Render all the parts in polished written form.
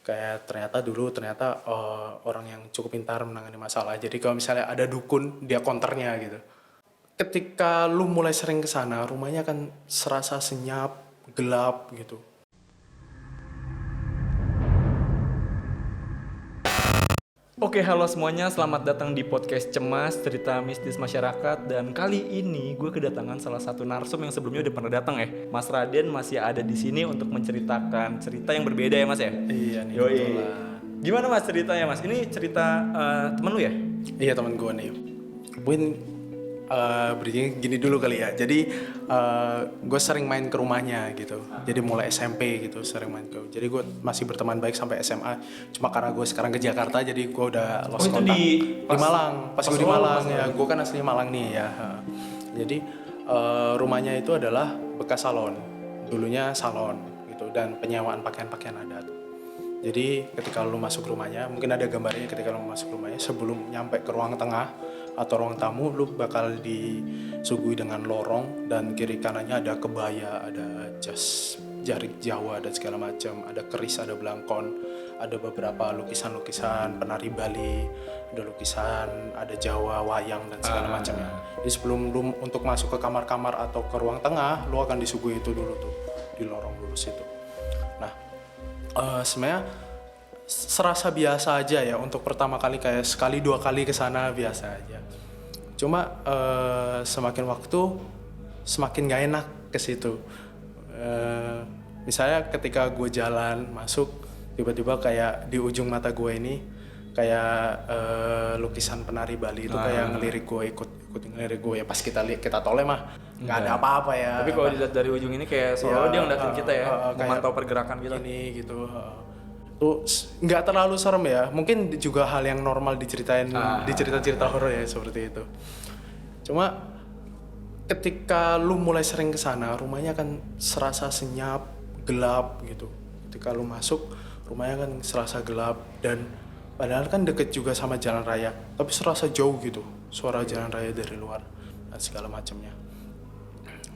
Kayak ternyata orang yang cukup pintar menangani masalah. Jadi kalau misalnya ada dukun, dia counternya gitu. Ketika lu mulai sering ke sana, rumahnya akan serasa senyap, gelap gitu. Oke, halo semuanya, selamat datang di podcast Cemas, cerita mistis masyarakat. Dan kali ini gue kedatangan salah satu narsum yang sebelumnya udah pernah datang ya. Mas Raden masih ada di sini untuk menceritakan cerita yang berbeda ya Mas ya? Iya nih, Yoi. kebetulan. Gimana Mas ceritanya Mas? Ini cerita temen lu ya? Iya, teman gue nih. Mungkin bridging gini dulu kali ya. Jadi gue sering main ke rumahnya gitu. Jadi mulai SMP gitu sering main ke. Jadi gue masih berteman baik sampai SMA. Cuma karena gue sekarang ke Jakarta, jadi gue udah lost itu kontak. di Malang. Pas gue di Malang ya. Gue kan asli Malang nih ya. Jadi rumahnya itu adalah bekas salon. Dulunya salon gitu dan penyewaan pakaian-pakaian adat. Jadi ketika lu masuk rumahnya, mungkin ada gambarnya ketika lu masuk rumahnya, sebelum nyampe ke ruang tengah atau ruang tamu, lu bakal disuguhi dengan lorong dan kiri kanannya ada kebaya, ada jas jarik Jawa dan segala macam, ada keris, ada belangkon, ada beberapa lukisan-lukisan penari Bali, ada lukisan, ada Jawa, wayang dan segala macamnya. Jadi sebelum lu untuk masuk ke kamar-kamar atau ke ruang tengah, lu akan disuguhi itu dulu tuh di lorong lurus itu. Nah, sebenarnya serasa biasa aja ya untuk pertama kali, kayak sekali dua kali ke sana biasa aja. Cuma semakin waktu semakin gak enak ke situ. Misalnya ketika gue jalan masuk, tiba-tiba kayak di ujung mata gue ini kayak lukisan penari Bali itu kayak ngelirik gue, ikut ngelirik gue ya. Pas kita toleh mah nggak ada apa-apa ya. Tapi kalau dilihat dari ujung ini kayak seolah dia ngeliatin kita ya, memantau pergerakan kita. Ini gitu. Tuh nggak terlalu serem ya, mungkin juga hal yang normal diceritain di cerita-cerita horor ya, seperti itu. Cuma ketika lu mulai sering ke sana, rumahnya akan serasa senyap, gelap gitu. Ketika lu masuk, rumahnya kan serasa gelap, dan padahal kan deket juga sama jalan raya, tapi serasa jauh gitu suara jalan raya dari luar dan segala macamnya.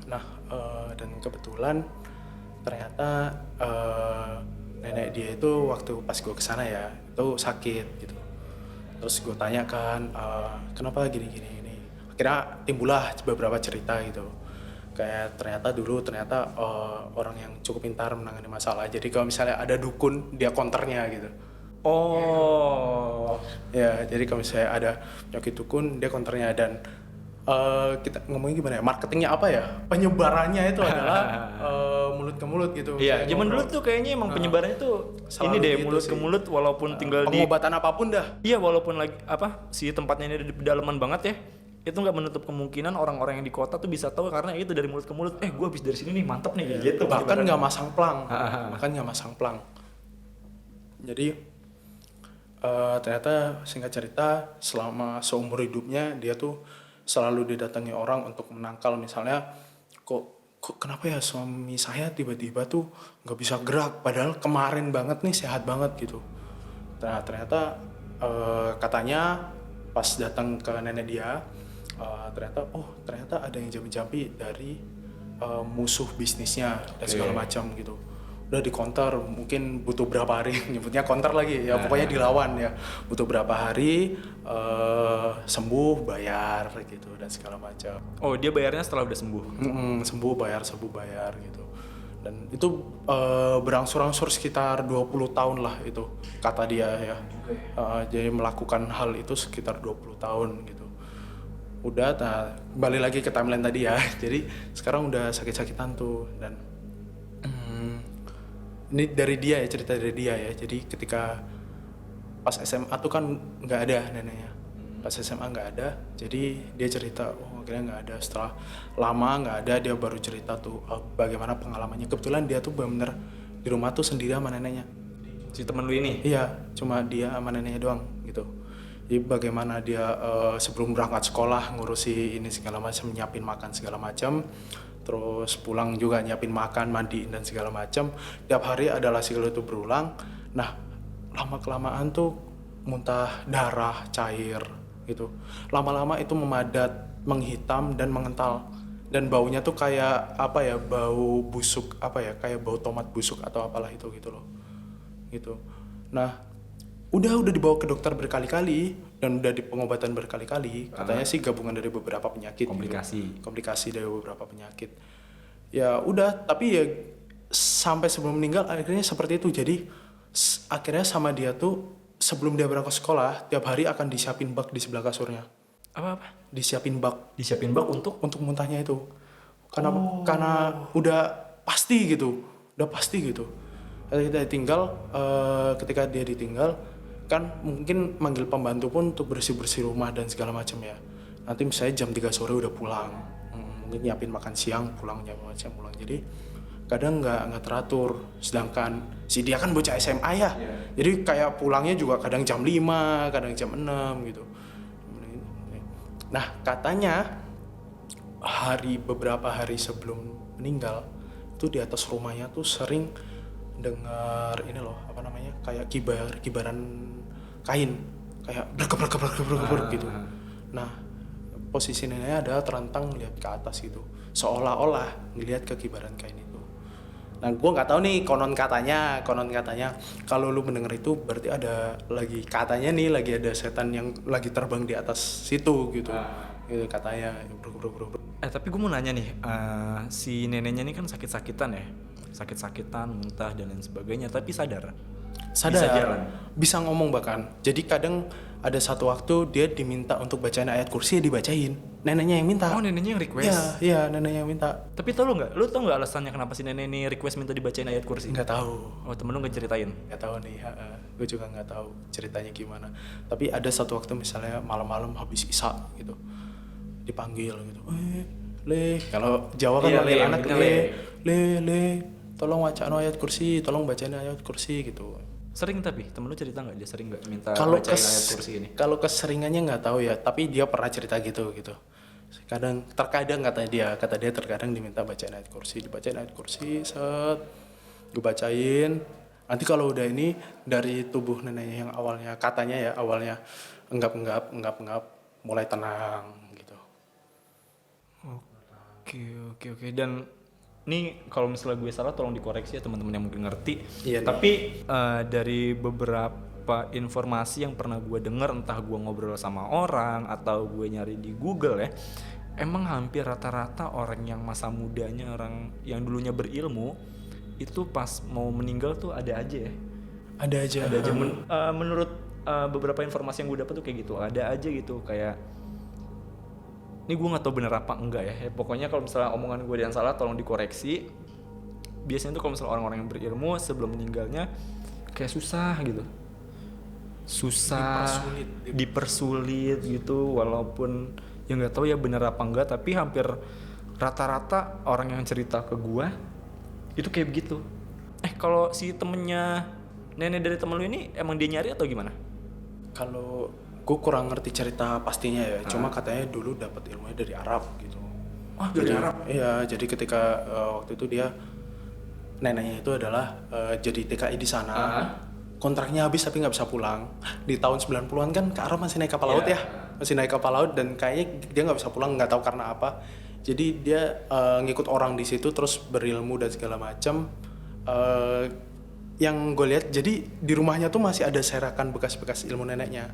Nah, dan kebetulan ternyata nenek dia itu waktu pas gue kesana ya itu sakit gitu. Terus gue tanyakan kenapa gini. Akhirnya timbullah beberapa cerita gitu. Kayak ternyata orang yang cukup pintar menangani masalah. Jadi kalau misalnya ada dukun, dia counternya gitu. Oh. Ya, jadi kalau misalnya ada penyakit dukun, dia counternya. Dan kita ngomongin gimana ya, marketingnya apa ya, penyebarannya itu adalah mulut ke mulut gitu. Iya, zaman dulu tuh kayaknya emang penyebarannya tuh ini deh, gitu mulut ke mulut, walaupun tinggal di pengobatan apapun dah. Iya, walaupun lagi si tempatnya ini di pedalaman banget ya, itu nggak menutup kemungkinan orang-orang yang di kota tuh bisa tahu karena itu dari mulut ke mulut. Gue habis dari sini nih, mantap nih gitu. Bahkan nggak masang plang. Jadi ternyata singkat cerita, selama seumur hidupnya dia tuh selalu didatangi orang untuk menangkal. Misalnya kok kenapa ya suami saya tiba-tiba tuh nggak bisa gerak, padahal kemarin banget nih sehat banget gitu. Nah, ternyata katanya pas datang ke nenek dia, ternyata ada yang jampi-jampi dari musuh bisnisnya dan segala macam gitu. Udah di counter, mungkin butuh berapa hari, nyebutnya counter lagi ya, pokoknya dilawan ya, butuh berapa hari sembuh, bayar gitu dan segala macam. Oh, dia bayarnya setelah udah sembuh? Sembuh bayar gitu. Dan itu berangsur-angsur sekitar 20 tahun lah itu kata dia ya. Jadi melakukan hal itu sekitar 20 tahun gitu. Udah, balik lagi ke timeline tadi ya. Jadi sekarang udah sakit-sakitan tuh. Dan ini dari dia ya, cerita dari dia ya. Jadi ketika pas SMA tuh kan nggak ada neneknya. Pas SMA nggak ada, jadi dia cerita, akhirnya nggak ada. Setelah lama nggak ada, dia baru cerita tuh bagaimana pengalamannya. Kebetulan dia tuh benar-benar di rumah tuh sendiri sama neneknya. Si temen lu ini? Iya, cuma dia sama neneknya doang gitu. Jadi bagaimana dia sebelum berangkat sekolah ngurusi ini segala macam, nyiapin makan segala macam. Terus pulang juga nyiapin makan, mandiin dan segala macam. Tiap hari adalah siklus itu berulang. Nah, lama-kelamaan tuh muntah darah cair gitu. Lama-lama itu memadat, menghitam dan mengental. Dan baunya tuh kayak apa ya, bau busuk, apa ya, kayak bau tomat busuk atau apalah itu gitu loh. Gitu. Nah, udah dibawa ke dokter berkali-kali dan udah di pengobatan berkali-kali. Katanya sih gabungan dari beberapa penyakit. Komplikasi dari beberapa penyakit. Ya udah, tapi ya sampai sebelum meninggal akhirnya seperti itu. Jadi akhirnya sama dia tuh sebelum dia berangkat sekolah tiap hari akan disiapin bak di sebelah kasurnya. Apa? Disiapin bak untuk muntahnya itu. Karena udah pasti gitu. Ketika dia ditinggal kan mungkin manggil pembantu pun untuk bersih-bersih rumah dan segala macam ya. Nanti misalnya jam 3 sore udah pulang. Mungkin nyiapin makan siang, pulang jam macam pulang. Jadi kadang nggak teratur. Sedangkan si dia kan bocah SMA ya. Jadi kayak pulangnya juga kadang jam 5, kadang jam 6 gitu. Nah, katanya beberapa hari sebelum meninggal itu di atas rumahnya tuh sering dengar ini loh, apa namanya? Kayak kibaran kain, kayak bergeber gitu. Nah, posisi neneknya ada terentang lihat ke atas gitu, seolah-olah ngelihat ke kibaran kain itu. Nah, gue nggak tahu nih konon katanya kalau lu mendengar itu berarti lagi ada setan yang lagi terbang di atas situ gitu. Gitu katanya. Tapi gue mau nanya nih, si neneknya ini kan sakit-sakitan, muntah dan lain sebagainya, tapi sadar, bisa jalan, bisa ngomong bahkan. Jadi kadang ada satu waktu dia diminta untuk bacain ayat kursi, dibacain. Neneknya yang minta. Oh, neneknya yang request? Iya, neneknya yang minta. Tapi lu tau nggak alasannya kenapa si nenek ini request minta dibacain ayat kursi? Nggak tahu. Oh, temen lu nggak ceritain? Nggak tahu nih, gue juga nggak tahu ceritanya gimana. Tapi ada satu waktu misalnya malam-malam habis isya gitu, dipanggil gitu. Le, kalau Jawa kan manggil anak le, tolong bacain ayat kursi gitu. Sering, tapi temen lu cerita nggak dia sering nggak minta bacain ayat kursi ini? Kalau keseringannya nggak tahu ya, tapi dia pernah cerita gitu. Terkadang kata dia terkadang diminta bacain ayat kursi, set, gue bacain. Nanti kalau udah ini dari tubuh neneknya yang awalnya enggap, mulai tenang gitu. Oke. Dan ini kalau misalnya gue salah tolong dikoreksi ya teman-teman yang mungkin ngerti. Iya, tapi dari beberapa informasi yang pernah gue dengar, entah gue ngobrol sama orang atau gue nyari di Google ya, emang hampir rata-rata orang yang masa mudanya, orang yang dulunya berilmu itu pas mau meninggal tuh ada aja. Menurut beberapa informasi yang gue dapat tuh kayak gitu, ada aja gitu. Kayak ini gue nggak tahu bener apa enggak ya. Pokoknya kalau misalnya omongan gue yang salah tolong dikoreksi. Biasanya tuh kalau misalnya orang-orang yang berilmu sebelum meninggalnya kayak susah dipersulit gitu, walaupun ya nggak tahu ya bener apa enggak, tapi hampir rata-rata orang yang cerita ke gue itu kayak begitu. Kalau si temennya nenek dari temen lu ini emang dia nyari atau gimana? Kalau gue kurang ngerti cerita pastinya ya, cuma katanya dulu dapat ilmunya dari Arab gitu. Dari Arab? Iya, jadi ketika waktu itu dia neneknya itu adalah jadi TKI di sana. Kontraknya habis tapi nggak bisa pulang. Di tahun 90-an kan ke Arab masih naik kapal laut ya. Masih naik kapal laut dan kayaknya dia nggak bisa pulang, nggak tahu karena apa. Jadi dia ngikut orang di situ terus berilmu dan segala macam. Yang gue lihat, jadi di rumahnya tuh masih ada serakan bekas-bekas ilmu neneknya.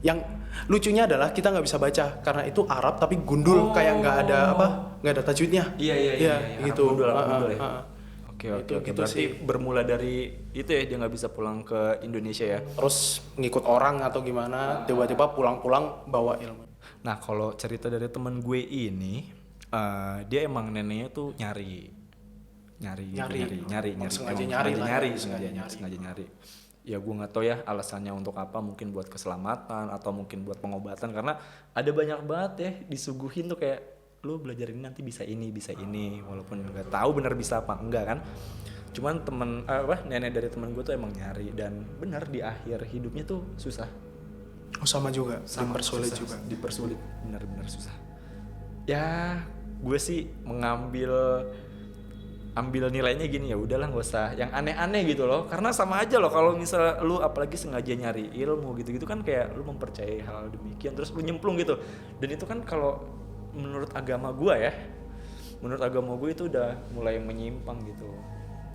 Yang lucunya adalah kita nggak bisa baca karena itu Arab tapi gundul, kayak nggak ada tajwidnya. Iya, gitu. Gundul ya. Oke. Berarti sih. bermula dari itu ya, dia nggak bisa pulang ke Indonesia ya. Terus ngikut orang atau gimana, tiba-tiba pulang bawa ilmu. Nah, kalau cerita dari teman gue ini, dia emang neneknya tuh nyari. Sengaja nyari. Ya gue nggak tahu ya alasannya untuk apa, mungkin buat keselamatan atau mungkin buat pengobatan, karena ada banyak banget ya disuguhin tuh kayak lu belajar ini nanti bisa ini, walaupun nggak tahu benar bisa apa enggak kan. Cuman nenek dari teman gue tuh emang nyari, dan benar di akhir hidupnya tuh susah. Sama juga, dipersulit. Benar-benar susah. Ya gue sih ambil nilainya gini, ya udahlah nggak usah yang aneh-aneh gitu loh, karena sama aja loh kalau misalnya lu apalagi sengaja nyari ilmu gitu kan kayak lu mempercayai hal demikian terus lu nyemplung gitu, dan itu kan kalau menurut agama gue itu udah mulai menyimpang gitu.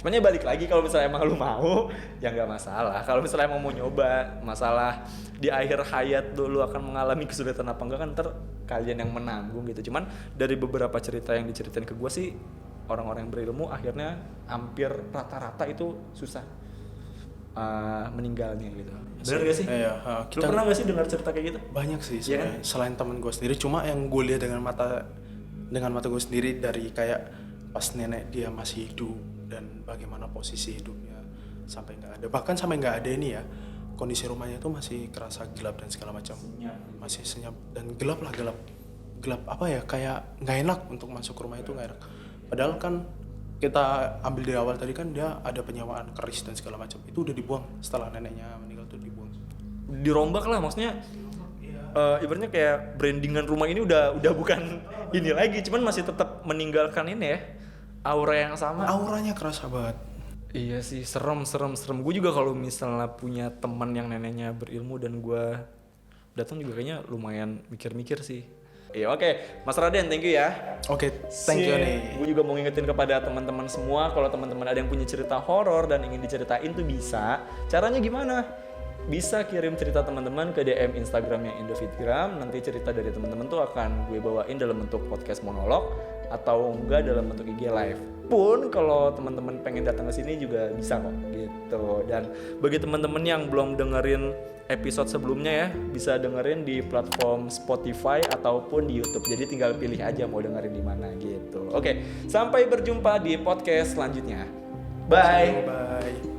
Cuman ya balik lagi, kalau misalnya emang lu mau ya nggak masalah. Kalau misalnya emang mau nyoba, masalah di akhir hayat lu akan mengalami kesulitan apa enggak kan ntar kalian yang menanggung gitu. Cuman dari beberapa cerita yang diceritain ke gue sih, orang-orang yang berilmu akhirnya hampir rata-rata itu susah meninggalnya gitu. Bener gak sih? Iya, Lu pernah gak sih dengar cerita kayak gitu? banyak sih Iya sebenarnya. Selain temen gue sendiri, cuma yang gue lihat dengan mata gue sendiri dari kayak pas nenek dia masih hidup dan bagaimana posisi hidupnya sampai nggak ada, bahkan sampai nggak ada ini ya, kondisi rumahnya itu masih kerasa gelap dan segala macam, masih senyap dan gelap apa ya, kayak nggak enak untuk masuk ke rumah itu, nggak enak. Padahal kan kita ambil di awal tadi kan dia ada penyewaan keris dan segala macam, itu udah dibuang setelah neneknya meninggal, tuh dibuang, Dirombak lah maksudnya. Ibaratnya kayak brandingan rumah ini udah bukan ini lagi, cuman masih tetap meninggalkan ini ya, aura yang sama. auranya kerasa banget. Iya sih, serem. Gue juga kalau misalnya punya teman yang neneknya berilmu dan gue datang juga kayaknya lumayan mikir-mikir sih. Iya, oke. Mas Raden, thank you ya. Oke, thank you nih. Gue juga mau ngingetin kepada teman-teman semua, kalau teman-teman ada yang punya cerita horor dan ingin diceritain tuh bisa. Caranya gimana? Bisa kirim cerita teman-teman ke DM Instagramnya Indofitgram. Nanti cerita dari teman-teman tuh akan gue bawain dalam bentuk podcast monolog atau enggak dalam bentuk IG live. Pun kalau teman-teman pengen datang ke sini juga bisa kok gitu. Dan bagi teman-teman yang belum dengerin episode sebelumnya ya, bisa dengerin di platform Spotify ataupun di YouTube. Jadi tinggal pilih aja mau dengerin di mana gitu. Oke, sampai berjumpa di podcast selanjutnya. Bye. Bye.